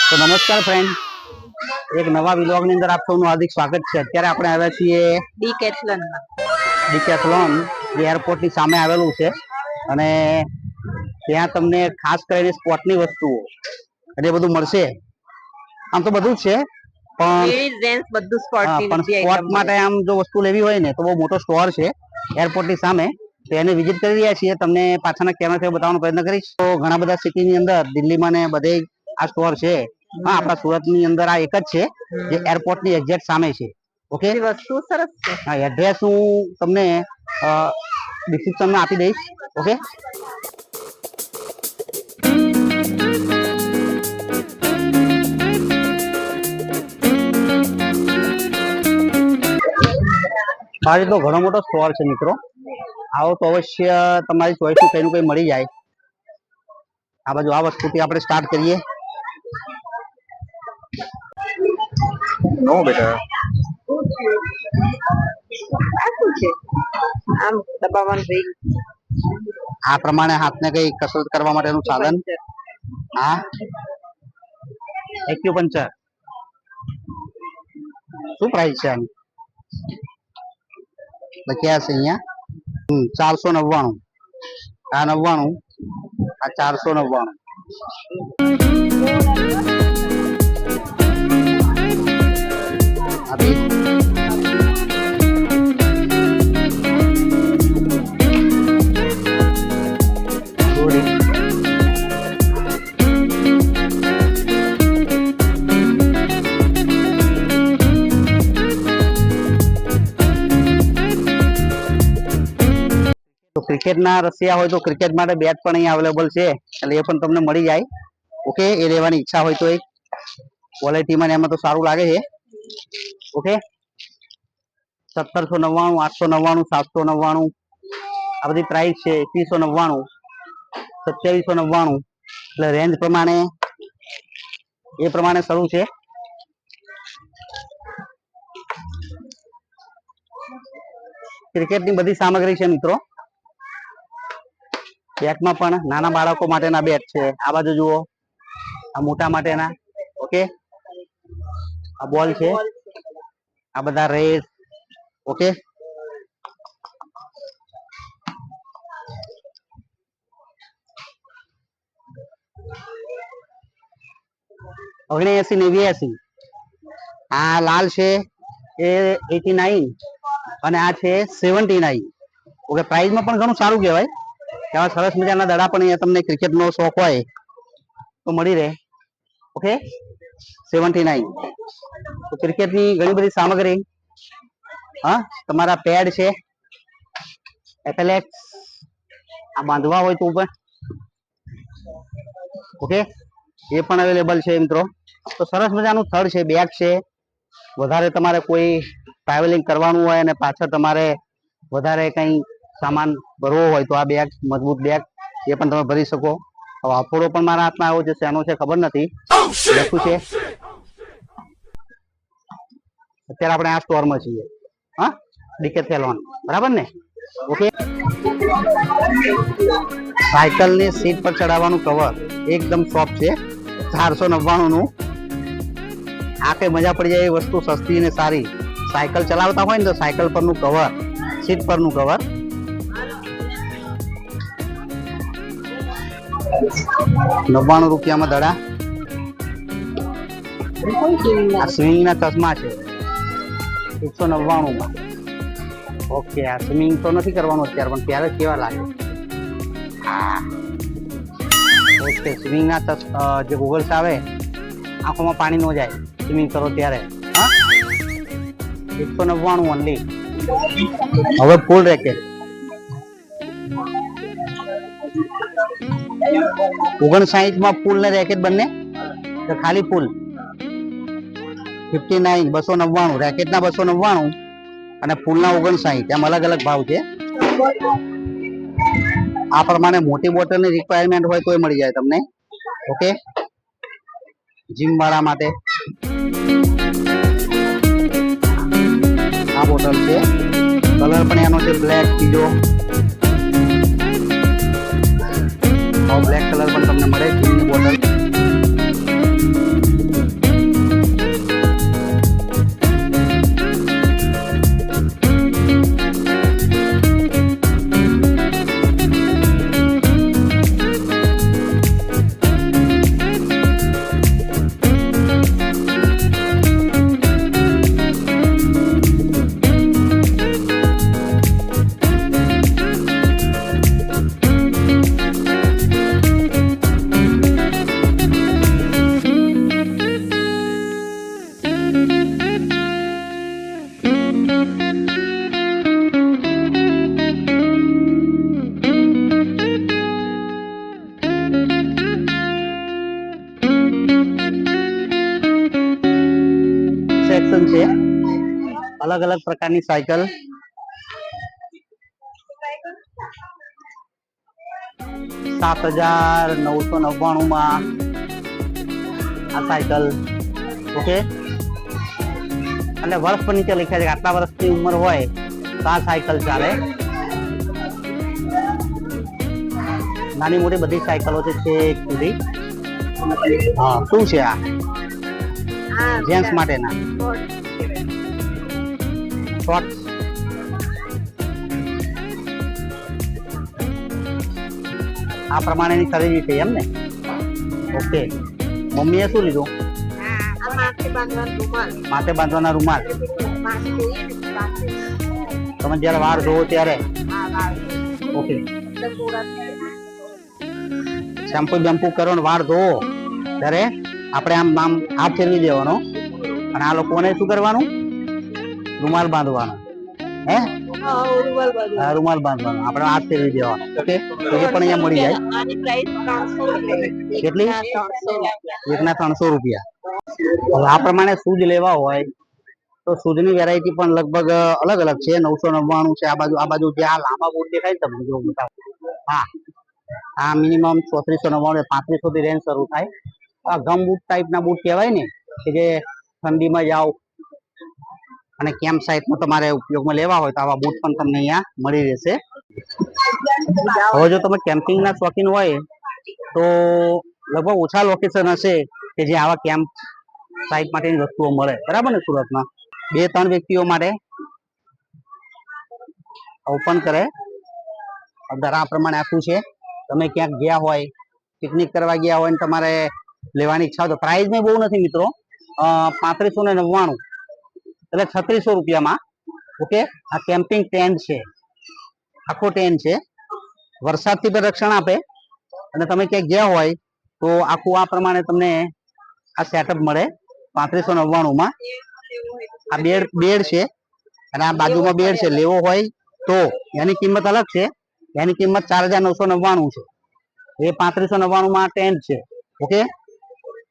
તો નમસ્કાર ફ્રેન્ડ, એક નવા વિલોગની અંદર આપ સૌનું હાર્દિક સ્વાગત છે। અત્યારે આપણે આવ્યા છીએ ડીકેથલોન જે એરપોર્ટની સામે આવેલું છે અને ત્યાં તમને ખાસ કરીને સ્પોર્ટની વસ્તુઓ અને બધું મળશે। આમ તો બધું જ છે પણ સ્પોર્ટ માટે આમ જો વસ્તુ લેવી હોય ને તો બહુ મોટો સ્ટોર છે એરપોર્ટની સામે। તો એને વિઝિટ કરી રહ્યા છીએ, તમને પાછળના કેમેરાથી બતાવવાનો પ્રયત્ન કરીશ। તો ઘણા બધા સિટીની અંદર, દિલ્હીમાં ને બધે આ સ્ટોર છે। હા, આપણા સુરતની અંદર આ એક જ છે જે એરપોર્ટની એક્ઝેક્ટ સામે છે। ઓકે, વસ્તુ સરસ છે। હા, એડ્રેસ હું તમને ડિસ્ક્રિપ્શનમાં આપી દઈશ। ઓકે, આ રીતનો ઘણો મોટો સ્ટોર છે મિત્રો। આવો તો અવશ્ય તમારી ચોઈસનું કંઈ નું કંઈ મળી જાય। આ બાજુ આ વસ્તુથી આપણે સ્ટાર્ટ કરીએ। નો બેટા, આ પ્રમાણે હાથને કઈ કસરત કરવા માટેનું સાધન। હા, એક્યુપંચર। શું પ્રાઇસ છે આની? લખ્યા છે અહીંયા 499। આ 99, આ 499। તો ક્રિકેટના રસિયા હોય તો ક્રિકેટ માટે બેટ પણ અહીંયા અવેલેબલ છે, એટલે એ પણ તમને મળી જાય। ઓકે, એ લેવાની ઈચ્છા હોય તો એક ક્વોલિટીમાં એમાં તો સારું લાગે છે। ઓકે, 1799, 899, 799 આ બધી પ્રાઇસ છે। 2199, 2799, એટલે રેન્જ પ્રમાણે એ પ્રમાણે શરૂ છે। ક્રિકેટની બધી સામગ્રી છે મિત્રો। બેટમાં પણ નાના બાળકો માટેના બેટ છે। આ બાજુ જુઓ, આ મોટા માટેના। ઓકે, આ બોલ છે, આ બધા રેસ। ઓકે, $89, $89। આ લાલ છે એ 89 અને આ છે 79। ઓકે, પ્રાઇસમાં પણ ઘણું સારું કહેવાય। એવા સરસ મજાના દડા પણ અહીંયા તમને ક્રિકેટનો શોખ હોય તો મળી રહે। ઓકે, 79। તો ક્રિકેટની ઘણી બધી સામગ્રી। હા, તમારા પેડ છે, એપેલેક્સ, આ બાંધવા હોય તો પણ ઓકે, એ પણ અવેલેબલ છે મિત્રો। તો સરસ મજાનું થડ છે, બેગ છે। વધારે તમારે કોઈ ટ્રાવેલિંગ કરવાનું હોય અને પાછળ તમારે વધારે કંઈ સામાન ભરવો હોય તો આ બેગ, મજબૂત બેગ, એ પણ તમે ભરી શકો। હવે આફોડો પણ મારા હાથમાં આવ્યો છે, શેનો છે ખબર નથી, લખ્યું છે। અત્યારે આપણે આ સ્ટોરમાં છીએ, હા, ડીકેથલોન, બરાબર ને? ઓકે, સાયકલની સીટ પર ચડાવવાનું કવર એકદમ સોફ્ટ છે, 499 નું। આ કઈ મજા પડી જાય એ વસ્તુ, સસ્તી અને સારી। સાયકલ ચલાવતા હોય ને તો સાયકલ પરનું કવર, સીટ પરનું કવર। ₹99 માં દડા। આ સ્વિંગ ના ચશ્મા છે 199 માં। ઓકે, આ સ્વિમિંગ તો નથી કરવાનું અત્યારે, પણ ત્યારે કેવા લાગે। હા, ઓકે, સ્વિમિંગ ના જે ગોગલ્સ આવે, આંખોમાં પાણી ન જાય સ્વિમિંગ કરો ત્યારે। હા, 199 ઓનલી। હવે ફૂલ રેકેટ 59 માં ફૂલ ને રેકેટ બંને, તો ખાલી ફૂલ 59, 299। રેકેટના 299 અને ફૂલના 59, એમ અલગ અલગ ભાવ છે। આ પ્રમાણે મોટી બોટલની રિક્વાયરમેન્ટ હોય તો મળી જાય તમને। ઓકે, જીમ વાળા માટે આ બોટલ છે, કલર પણ એનો છે બ્લેક, બીજો બ્લેક કલર પણ તમને મળે, જીમની બોટલ। કલેક્શન છે, અલગ અલગ પ્રકારની સાયકલ. 7,999 માં આ સાયકલ. ઓકે, અને વર્ષ પર નીચે લખ્યા છે કે આટલા વર્ષની ઉંમર હોય તો આ સાયકલ ચાલે. નાની મોટી બધી સાયકલો છે છેક સુધી. હા, શું છે આ? જેન્ટ્સ માટેના શોર્ટ. આ પ્રમાણેની ખરીદી છે એમ ને? ઓકે, મમ્મીએ શું લીધું? માથે બાંધવાના રૂમાલ. તમે જયારે વાળ ધોવો ત્યારે? ઓકે, શેમ્પુ બેમ્પુ કરો ને વાળ ધોવો ત્યારે આપણે આમ હાથ ફેરવી દેવાનો, અને આ લોકોને શું કરવાનું? રૂમાલ બાંધવાનો. હે, રૂમાલ બાંધવાનો, આપણે હાથ ફેરવી દેવાનો. ઓકે, તો એ પણ અહીંયા મળી જાય. કેટલી? 1,300 રૂપિયા. હવે આ પ્રમાણે શૂઝ લેવા હોય તો શૂઝની વેરાયટી પણ લગભગ અલગ અલગ છે. 999 છે. આ બાજુ જે આ લાંબા બૂટ દેખાય ને તમને, જો હા, આ મિનિમમ 3499 3500 થી રેન્જ શરૂ થાય. આ ગમ બૂટ ટાઈપના બૂટ કહેવાય ને, કે જે ઠંડીમાં જાઓ અને કેમ્પ સાઇટમાં તમારે ઉપયોગમાં લેવા હોય તો આવા બૂટ પણ તમને અહીંયા મળી રહેશે. હવે જો તમે કેમ્પિંગના શોખીન હોય તો લગભગ ઓછા લોકેશન હશે કે જે આવા કેમ્પ સાઇટ માટેની વસ્તુઓ મળે, બરાબર ને? સુરતમાં 2-3 વ્યક્તિઓ માટે ઓપન કરે આ પ્રમાણે આખું છે. તમે ક્યાંક ગયા હોય, પિકનિક કરવા ગયા હોય ને તમારે લેવાની ઈચ્છા હોય તો પ્રાઇસ ને બહુ નથી મિત્રો, 3599 એટલે 3600 રૂપિયામાં. ઓકે, આ કેમ્પિંગ ટેન્ટ છે, આખો ટેન્ટ છે, વરસાદથી પણ રક્ષણ આપે. અને તમે ક્યાંક ગયા હોય તો આખું આ પ્રમાણે તમને આ સેટઅપ મળે 3599 માં. આ બેડ છે અને આ બાજુમાં બેડ છે. લેવો હોય તો એની કિંમત અલગ છે, એની કિંમત 4,999 છે. એ 3599 માં ટેન્ટ છે. ઓકે,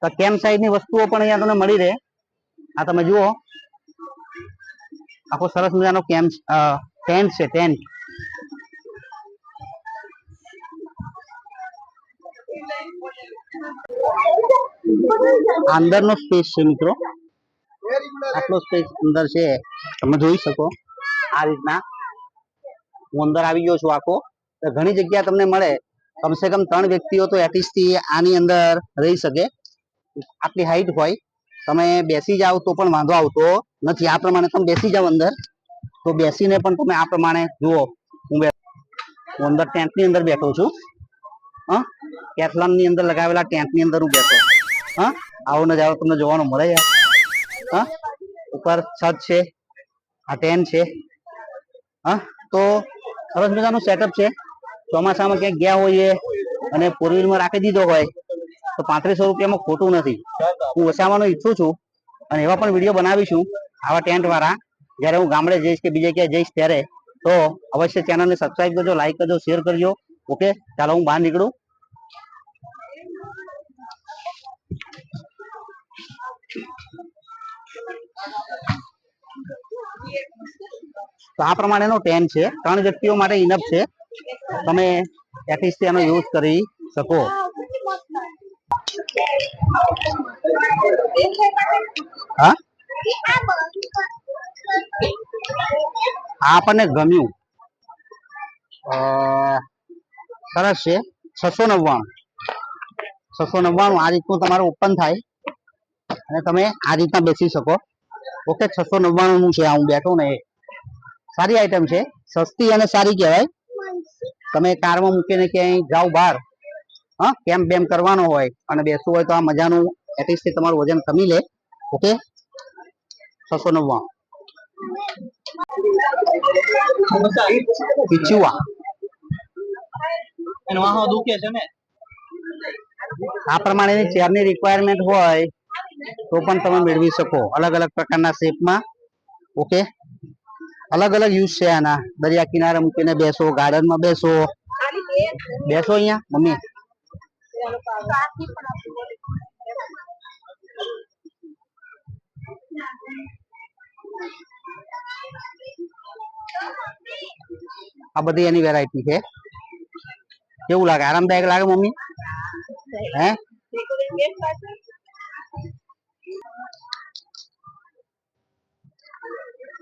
તો કેમ્પ સાઇટની વસ્તુઓ પણ અહીંયા તમને મળી રહે. આ તમે જુઓ, આખો સરસ મજાનો કેમ્પ ટેન્ટ છે. ટેન્ટ અંદરનો સ્પેસ છે મિત્રો, આટલો સ્પેસ અંદર છે, તમે જોઈ શકો. આ રીતના હું અંદર આવી ગયો છું આખો. ઘણી જગ્યા તમને મળે, કમસે કમ 3 વ્યક્તિઓ તો એટલીસ્ટ આની અંદર રહી શકે. આટલી હાઈટ હોય, તમે બેસી જાઓ તો પણ વાંધો આવતો નથી. આ પ્રમાણે તમે બેસી જાઓ અંદર તો બેસીને પણ તમે આ પ્રમાણે જુઓ. હું અંદર ટેન્ટની અંદર બેઠો છું. કેથલનની અંદર લગાવેલા ટેન્ટની અંદર હું બેઠો. આવો નજારો તમને જોવાનો મળે યાર. ઉપર છત છે, આ ટેન્ટ છે. તો સરસ મજાનું સેટઅપ છે. ચોમાસામાં ક્યાંક ગયા હોઈએ અને 4-વ્હીલમાં રાખી દીધો હોય તો 3500 રૂપિયામાં ખોટું નથી. હું વસાવવાનું ઈચ્છું છું અને એવા પણ વિડીયો બનાવીશું આવા ટેન્ટ વાળા, જ્યારે હું ગામડે જઈશ કે બીજે ક્યાંય જઈશ ત્યારે. તો અવશ્ય ચેનલને સબસ્ક્રાઇબ કરજો, લાઈક કરજો, શેર કરજો. ઓકે, ચાલો હું બહાર નીકળું. તો આ પ્રમાણેનો ટેન્ટ છે, 3 વ્યક્તિઓ માટે ઇનફ છે. તમે એટલીસ્ટ એનો યુઝ કરી શકો. હા, આપણને ગમ્યું, સરસ છે. 699 આ રીતનું તમારે ઓપન થાય અને તમે આ રીતના બેસી શકો. ઓકે, 699 નું છે. આ હું બેઠો ને, સારી આઈટમ છે, સસ્તી અને સારી કહેવાય. તમે કારમાં મૂકીને ક્યાંય જાઓ બહાર, કેમ્પ બેમ કરવાનો હોય અને બેસવું હોય તો આ મજાનું એટલીસ્ટ તમારું વજન કમી લે. ઓકે, 699. આ પ્રમાણેની ચેરની રિક્વાયરમેન્ટ હોય તો પણ તમે મેળવી શકો, અલગ અલગ પ્રકારના શેપમાં. ઓકે, અલગ અલગ યુઝ છે આના. દરિયા કિનારે મૂકીને બેસો, ગાર્ડનમાં બેસો. બેસો અહીંયા મમ્મી. આ બધી એની વેરાયટી છે. કેવું લાગે? આરામદાયક લાગે મમ્મી? હે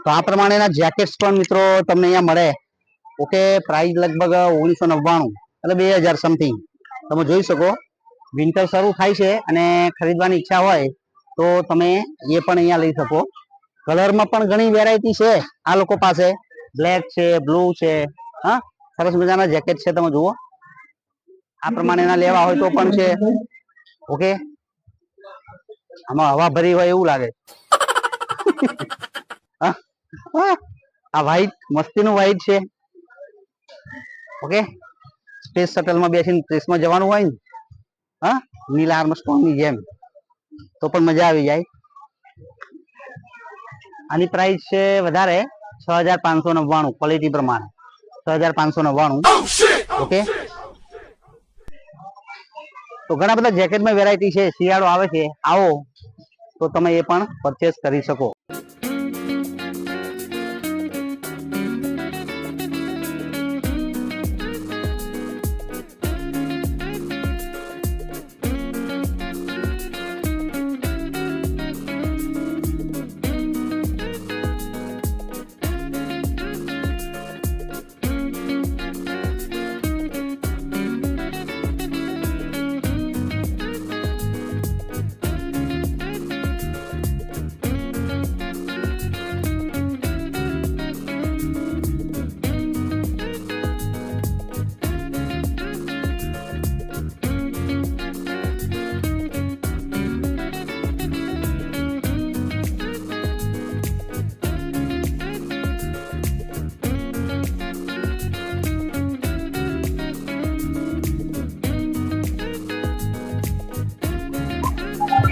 તો આ પ્રમાણેના જેકેટ્સ પણ મિત્રો તમને અહીંયા મળે. ઓકે, પ્રાઇસ લગભગ 1999 એટલે 2000 સમથિંગ. તમે જોઈ શકો વિન્ટર શરૂ થાય છે અને ખરીદવાની ઈચ્છા હોય તો તમે એ પણ અહીંયા લઈ શકો. કલરમાં પણ ઘણી વેરાયટી છે આ લોકો પાસે. બ્લેક છે, બ્લુ છે, હા સરસ મજાના જેકેટ છે. તમે જુઓ આ પ્રમાણેના લેવા હોય તો પણ છે. ઓકે, આમાં હવા ભરી હોય એવું લાગે. આ વ્હાઈટ મસ્તીનું વ્હાઈટ છે. ઓકે, સ્પેસ શટલમાં બેસીને સ્પેસમાં જવાનું હોય ને, હા નીલ આર્મસ્ટ્રોંગની જેમ, તો પણ મજા આવી જાય. આની પ્રાઇસ છે વધારે 6599 ક્વોલિટી પ્રમાણે 6599. ઓકે, તો ઘણા બધા જેકેટમાં વેરાયટી છે. શિયાળો આવે છે, આવો તો તમે એ પણ પરચેસ કરી શકો.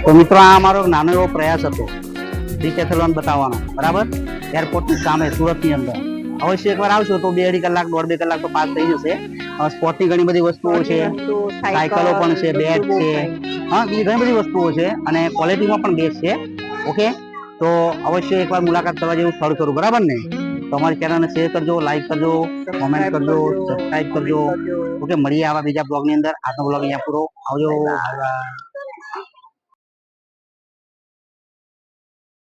તો મિત્રો આ અમારો નાનો એવો પ્રયાસ હતો ડિકેથલોન બતાવવાનો, બરાબર, એરપોર્ટની સામે સુરતની અંદર. અવશ્ય એકવાર આવશો તો 2-2.5 કલાક 1.5-2 કલાક તો પાસ થઈ જશે. સ્પોર્ટની ઘણી બધી વસ્તુઓ છે, સાયકલો પણ છે, બેટ છે, હા બીજી ઘણી બધી વસ્તુઓ છે અને ક્વોલિટીમાં પણ બેસ્ટ છે. ઓકે, તો અવશ્ય એકવાર મુલાકાત કરવા જેવું સ્થળ કરું, બરાબર ને? તો અમારી ચેનલને શેર કરજો, લાઈક કરજો, કોમેન્ટ કરજો, સબસ્ક્રાઇબ કરજો. ઓકે, મળીએ આવા બીજા બ્લોગની અંદર. આજનો બ્લોગ અહીંયા પૂરો. આવજો.